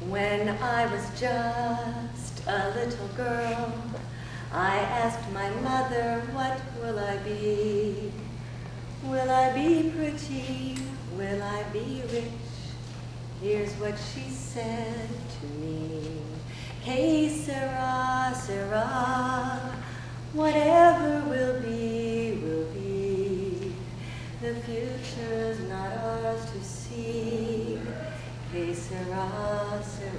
When I was just a little girl, I asked my mother, what will I be? Will I be pretty? Will I be rich? Here's what she said to me. Hey, Sera, Sera, whatever will be, will be. The future's not ours to see. Hey, Sera, Sera.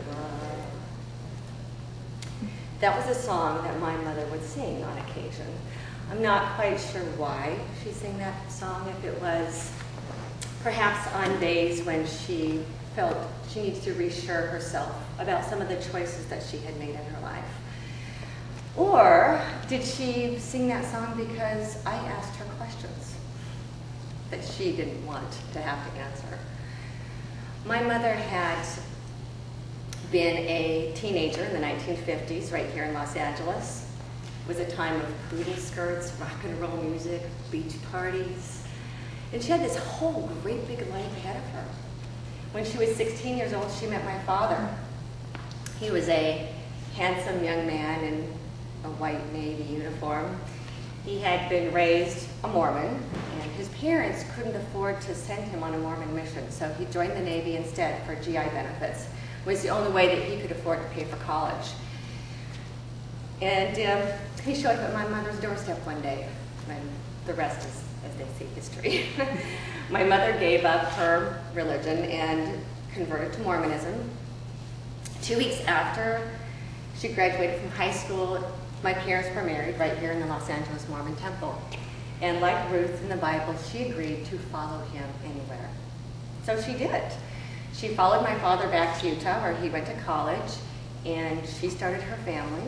That was a song that my mother would sing on occasion. I'm not quite sure why she sang that song, if it was perhaps on days when she felt she needed to reassure herself about some of the choices that she had made in her life. Or did she sing that song because I asked her questions that she didn't want to have to answer? My mother had been a teenager in the 1950s right here in Los Angeles. It was a time of poodle skirts, rock and roll music, beach parties. And she had this whole great big life ahead of her. When she was 16 years old, she met my father. He was a handsome young man in a white Navy uniform. He had been raised a Mormon, and his parents couldn't afford to send him on a Mormon mission, so he joined the Navy instead for GI benefits. It was the only way that he could afford to pay for college. And he showed up at my mother's doorstep one day, and the rest is, as they say, history. My mother gave up her religion and converted to Mormonism. 2 weeks after she graduated from high school, my parents were married right here in the Los Angeles Mormon Temple. And like Ruth in the Bible, she agreed to follow him anywhere. So she did. She followed my father back to Utah, where he went to college, and she started her family.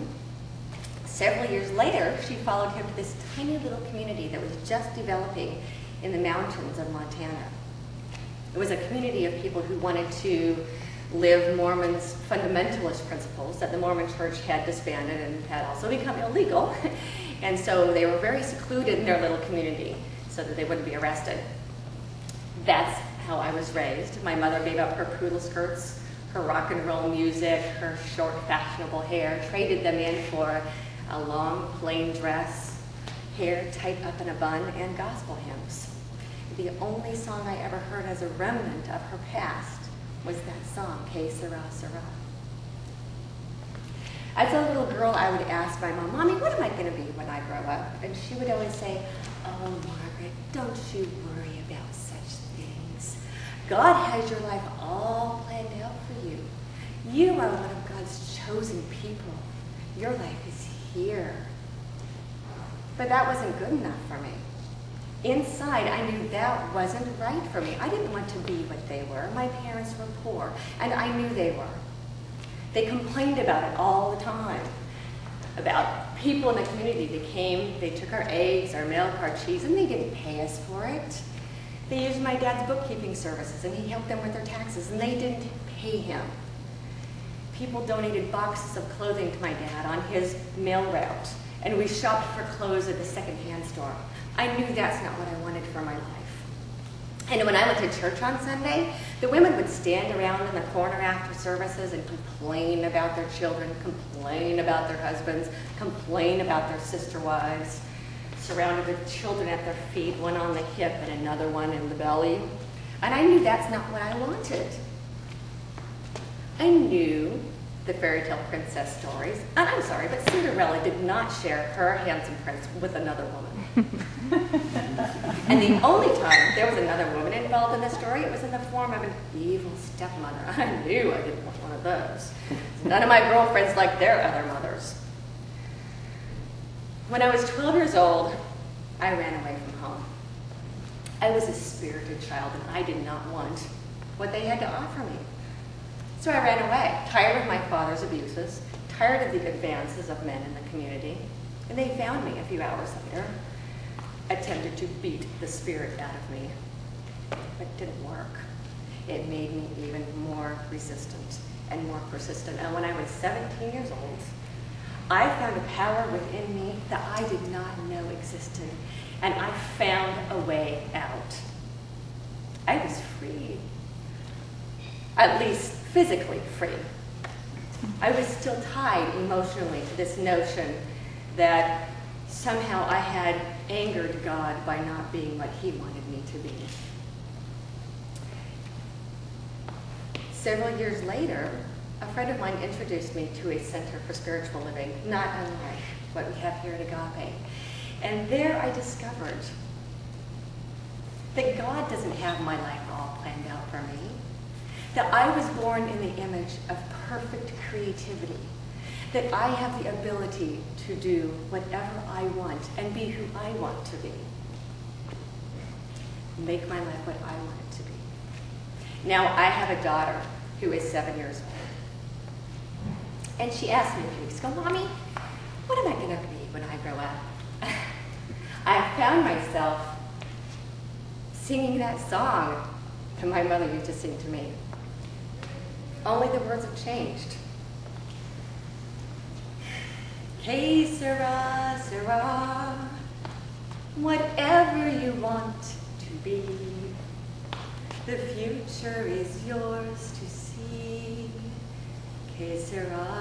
Several years later, she followed him to this tiny little community that was just developing in the mountains of Montana. It was a community of people who wanted to live Mormons' fundamentalist principles that the Mormon church had disbanded and had also become illegal. And so they were very secluded in their little community so that they wouldn't be arrested. That's how I was raised. My mother gave up her poodle skirts, her rock and roll music, her short fashionable hair, traded them in for a long plain dress, hair tied up in a bun, and gospel hymns. The only song I ever heard as a remnant of her past was that song, Hey, Sera, Sera. As a little girl, I would ask my mom, Mommy, what am I going to be when I grow up? And she would always say, oh, Margaret, don't you worry about such things. God has your life all planned out for you. You are one of God's chosen people. Your life is here. But that wasn't good enough for me. Inside, I knew that wasn't right for me. I didn't want to be what they were. My parents were poor, and I knew they were. They complained about it all the time, about people in the community that came, they took our eggs, our milk, our cheese, and they didn't pay us for it. They used my dad's bookkeeping services, and he helped them with their taxes, and they didn't pay him. People donated boxes of clothing to my dad on his mail route, and we shopped for clothes at the secondhand store. I knew that's not what I wanted for my life. And when I went to church on Sunday, the women would stand around in the corner after services and complain about their children, complain about their husbands, complain about their sister wives, surrounded with children at their feet, one on the hip and another one in the belly. And I knew that's not what I wanted. I knew the fairy tale princess stories, and I'm sorry, but Cinderella did not share her handsome prince with another woman. And the only time there was another woman involved in the story, it was in the form of an evil stepmother. I knew I didn't want one of those. None of my girlfriends liked their other mothers. When I was 12 years old, I ran away from home. I was a spirited child, and I did not want what they had to offer me. So I ran away, tired of my father's abuses, tired of the advances of men in the community. And they found me a few hours later, attempted to beat the spirit out of me, but it didn't work. It made me even more resistant and more persistent. And when I was 17 years old, I found a power within me that I did not know existed, and I found a way out. I was free, at least physically free. I was still tied emotionally to this notion that somehow I had angered God by not being what he wanted me to be. Several years later, a friend of mine introduced me to a center for spiritual living, not unlike what we have here at Agape. And there I discovered that God doesn't have my life all planned out for me, that I was born in the image of perfect creativity, that I have the ability to do whatever I want and be who I want to be, make my life what I want it to be. Now, I have a daughter who is 7 years old, and she asked me a few weeks ago, Mommy, what am I going to be when I grow up? I found myself singing that song that my mother used to sing to me. Only the words have changed. Hey, Sera, Sera, whatever you want to be, the future is yours to see. Que sera,